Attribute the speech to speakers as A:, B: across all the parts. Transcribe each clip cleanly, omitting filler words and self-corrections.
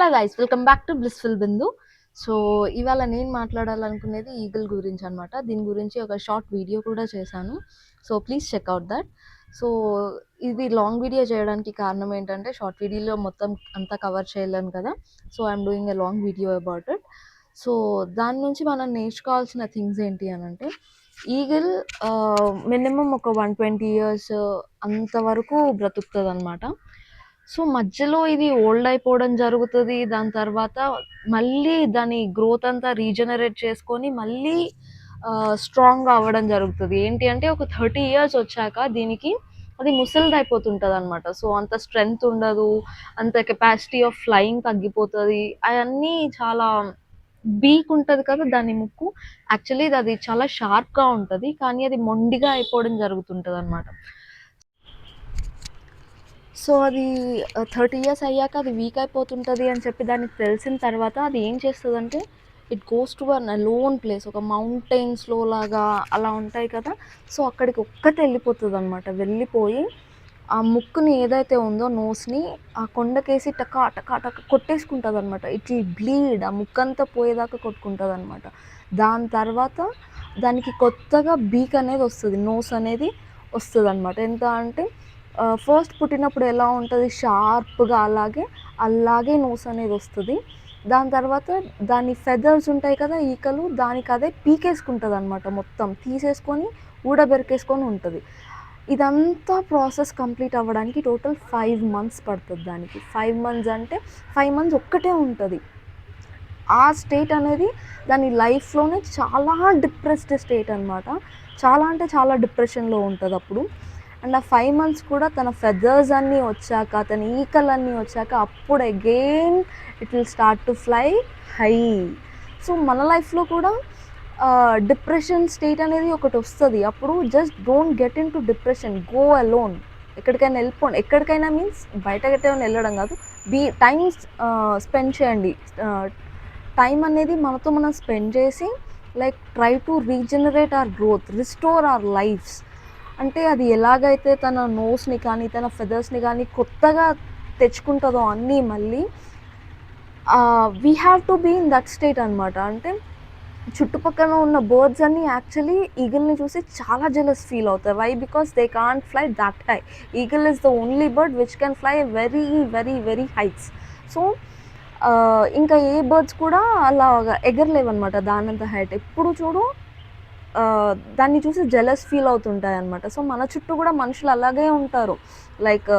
A: Hello guys, welcome back to blissful Bindu. So ఇవాళ నేను మాట్లాడాలనుకునేది eagle గురించి అనమాట. దీని గురించి ఒక షార్ట్ వీడియో కూడా చేశాను. So please check out that. So ఇది లాంగ్ వీడియో చేయడానికి కారణం ఏంటంటే, షార్ట్ వీడియోలో మొత్తం అంతా కవర్ చేయలేను కదా. So I'm doing a long video about it. So దాని నుంచి మనం నేర్చుకోవాల్సిన థింగ్స్ ఏంటి అని అంటే, ఈగిల్ మినిమం ఒక 120 years అంతవరకు బ్రతుకుతుంది అనమాట. సో మధ్యలో ఇది ఓల్డ్ అయిపోవడం జరుగుతుంది. దాని తర్వాత మళ్ళీ దాని గ్రోత్ అంతా రీజనరేట్ చేసుకొని మళ్ళీ స్ట్రాంగ్ అవ్వడం జరుగుతుంది. ఏంటి అంటే, ఒక 30 years వచ్చాక దీనికి అది ముసలిది అయిపోతుంటుంది అనమాట. సో అంత స్ట్రెంగ్త్ ఉండదు, అంత కెపాసిటీ ఆఫ్ ఫ్లయింగ్ తగ్గిపోతుంది. అవన్నీ చాలా బీక్ ఉంటుంది కదా దాని ముక్కు. యాక్చువల్లీ అది చాలా షార్ప్గా ఉంటుంది, కానీ అది మొండిగా అయిపోవడం జరుగుతుంటుంది అనమాట. సో అది 30 years అయ్యాక అది వీక్ అయిపోతుంటుంది అని చెప్పి దానికి తెలిసిన తర్వాత అది ఏం చేస్తుందంటే, it goes to an alone place, ఒక మౌంటైన్స్లో లాగా అలా ఉంటాయి కదా. సో అక్కడికి ఒక్కతే వెళ్ళిపోతుంది అనమాట. వెళ్ళిపోయి ఆ ముక్కుని ఏదైతే ఉందో నోస్ని ఆ కొండకేసి టకా టకా టకా కొట్టేసుకుంటుంది అనమాట. ఇట్ విల్ బ్లీడ్, ఆ ముక్కంతా పోయేదాకా కొట్టుకుంటుంది అనమాట. దాని తర్వాత దానికి కొత్తగా బీక్ అనేది వస్తుంది, నోస్ అనేది వస్తుంది అనమాట. ఎంత అంటే, ఫస్ట్ పుట్టినప్పుడు ఎలా ఉంటుంది షార్ప్గా, అలాగే నోస్ అనేది వస్తుంది. దాని తర్వాత దాని ఫెదర్స్ ఉంటాయి కదా, ఈకలు, దానికి అదే పీకేసుకుంటుంది అనమాట. మొత్తం తీసేసుకొని ఊడబెరికేసుకొని ఉంటుంది. ఇదంతా ప్రాసెస్ కంప్లీట్ అవ్వడానికి టోటల్ 5 months పడుతుంది దానికి. 5 months అంటే 5 months ఒక్కటే ఉంటుంది. ఆ స్టేట్ అనేది దాని లైఫ్లోనే చాలా డిప్రెస్డ్ స్టేట్ అనమాట. చాలా అంటే చాలా డిప్రెషన్లో ఉంటుంది అప్పుడు. అండ్ ఆ 5 months కూడా తన ఫెదర్స్ అన్నీ వచ్చాక, తన ఈకలన్నీ వచ్చాక, అప్పుడు again it will start to fly high. So మన లైఫ్లో కూడా డిప్రెషన్ స్టేట్ అనేది ఒకటి వస్తుంది. అప్పుడు just don't get in to depression, go alone. ఎక్కడికైనా వెళ్ళిపోండి. ఎక్కడికైనా మీన్స్ బయట గట్టేమైనా వెళ్ళడం కాదు, టైం స్పెండ్ చేయండి. టైం అనేది మనతో మనం స్పెండ్ చేసి, like try to regenerate our growth, restore our lifes. అంటే అది ఎలాగైతే తన నోస్ని కానీ తన ఫెదర్స్ని కానీ కొత్తగా తెచ్చుకుంటుందో అన్నీ మళ్ళీ, we have to be in that state అనమాట. అంటే చుట్టుపక్కల ఉన్న బర్డ్స్ అన్నీ యాక్చువల్లీ ఈగిల్ని చూసి చాలా జెలస్ ఫీల్ అవుతాయి. Why? Because they can't fly that high. Eagle is the only bird which can fly very very very heights. So ఇంకా ఏ బర్డ్స్ కూడా అలా ఎగరలేవన్నమాట దానంత హైట్. ఎప్పుడు చూడు దాన్ని చూసి జెలస్ ఫీల్ అవుతుంటాయి అనమాట. సో మన చుట్టూ కూడా మనుషులు అలాగే ఉంటారు. లైక్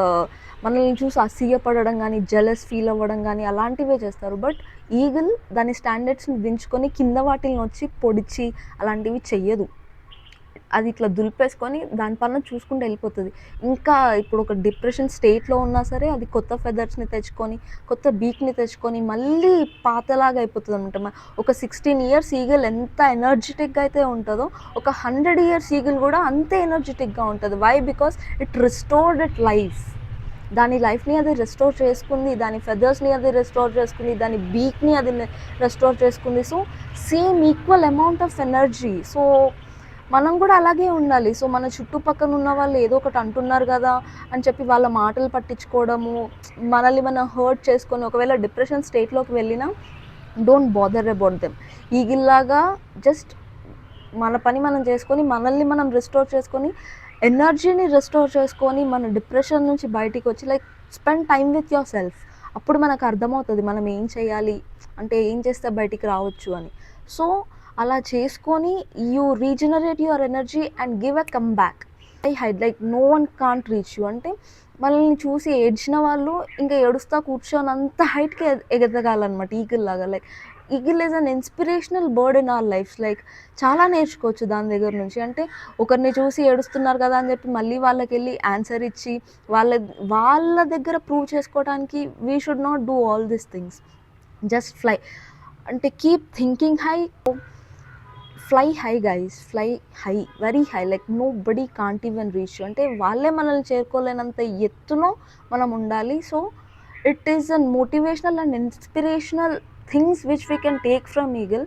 A: మనల్ని చూసి అసూయపడడం కానీ, జెలస్ ఫీల్ అవ్వడం కానీ అలాంటివే చేస్తారు. బట్ ఈగిల్ దాని స్టాండర్డ్స్ని దించుకొని కింద వాటిని వచ్చి పొడిచి అలాంటివి చెయ్యదు. అది ఇట్లా దులిపేసుకొని దాని పైన చూసుకుంటూ వెళ్ళిపోతుంది. ఇంకా ఇప్పుడు ఒక డిప్రెషన్ స్టేట్లో ఉన్నా సరే అది కొత్త ఫెదర్స్ని తెచ్చుకొని, కొత్త బీక్ని తెచ్చుకొని మళ్ళీ పాతలాగా అయిపోతుంది అనమాట. ఒక 16 years ఈగిల్ ఎంత ఎనర్జెటిక్గా అయితే ఉంటుందో, ఒక 100 years ఈగిల్ కూడా అంతే ఎనర్జెటిక్గా ఉంటుంది. Why? Because it restored it life. దాని లైఫ్ని అది రెస్టోర్ చేసుకుంది, దాని ఫెదర్స్ని అది రెస్టోర్ చేసుకుంది, దాని బీక్ని అది రెస్టోర్ చేసుకుంది. So same equal amount of energy. So మనం కూడా అలాగే ఉండాలి. సో మన చుట్టుపక్కల ఉన్న వాళ్ళు ఏదో ఒకటి అంటున్నారు కదా అని చెప్పి వాళ్ళ మాటలు పట్టించుకోవడము, మనల్ని మనం హర్ట్ చేసుకొని ఒకవేళ డిప్రెషన్ స్టేట్లోకి వెళ్ళినా డోంట్ బాదర్ అబౌట్ దెమ్. ఈగిల్లాగా జస్ట్ మన పని మనం చేసుకొని, మనల్ని మనం రెస్టోర్ చేసుకొని, ఎనర్జీని రెస్టోర్ చేసుకొని, మన డిప్రెషన్ నుంచి బయటికి వచ్చి, like spend time with your self. అప్పుడు మనకు అర్థమవుతుంది మనం ఏం చేయాలి, అంటే ఏం చేస్తే బయటికి రావచ్చు అని. సో అలా చేసుకొని you regenerate your energy and give a come back. I hide like no one can't reach you. అంటే మనల్ని చూసి ఏడ్చిన వాళ్ళు ఇంకా ఏడుస్తా కూర్చోనంత హైట్కి ఎగదగాలన్నమాట ఈగిల్ లాగా. Like eagle is an inspirational bird in our life. Like చాలా నేర్చుకోవచ్చు దాని దగ్గర నుంచి. అంటే ఒకరిని చూసి ఏడుస్తున్నారు కదా అని చెప్పి మళ్ళీ వాళ్ళకి వెళ్ళి ఆన్సర్ ఇచ్చి వాళ్ళ దగ్గర ప్రూవ్ చేసుకోవడానికి we should not do all these things. Just fly. అంటే keep thinking high, fly high guys, fly high, very high. Like nobody can't even reach you. అంటే వాళ్ళే మనల్ని చేరుకోలేనంత ఎత్తులో మనం ఉండాలి. So it is an motivational and inspirational things which we can take from eagle.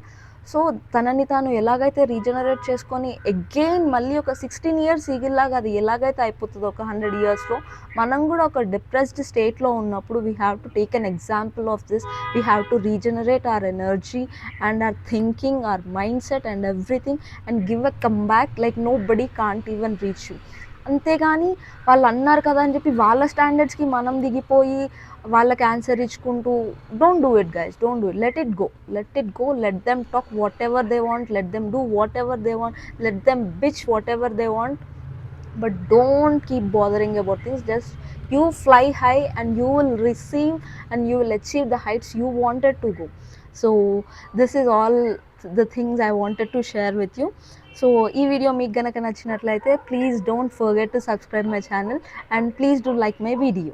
A: So తనని తాను ఎలాగైతే రీజనరేట్ చేసుకొని అగైన్ మళ్ళీ ఒక 16 ఇయర్స్ ఈగిల్లాగా అది ఎలాగైతే అయిపోతుందో ఒక 100 ఇయర్స్లో, మనం కూడా ఒక డిప్రెస్డ్ స్టేట్లో ఉన్నప్పుడు we have to take an example of this. We have to regenerate our energy and our thinking, our mindset and everything and give a come back like nobody can't even reach you. అంతేగాని వాళ్ళు అన్నారు కదా అని చెప్పి వాళ్ళ స్టాండర్డ్స్కి మనం దిగిపోయి వాళ్ళకి ఆన్సర్ ఇచ్చుకుంటూ don't do it guys, don't do it. Let it go, let them talk whatever they want, let them do whatever they want, let them bitch whatever they want, but don't keep bothering about things. Just you fly high and you will receive and you will achieve the heights you wanted to go. So this is all the things I wanted to share with you. So ee video meeku ganaka nachinatlaithe please don't forget to subscribe my channel and please do like my video.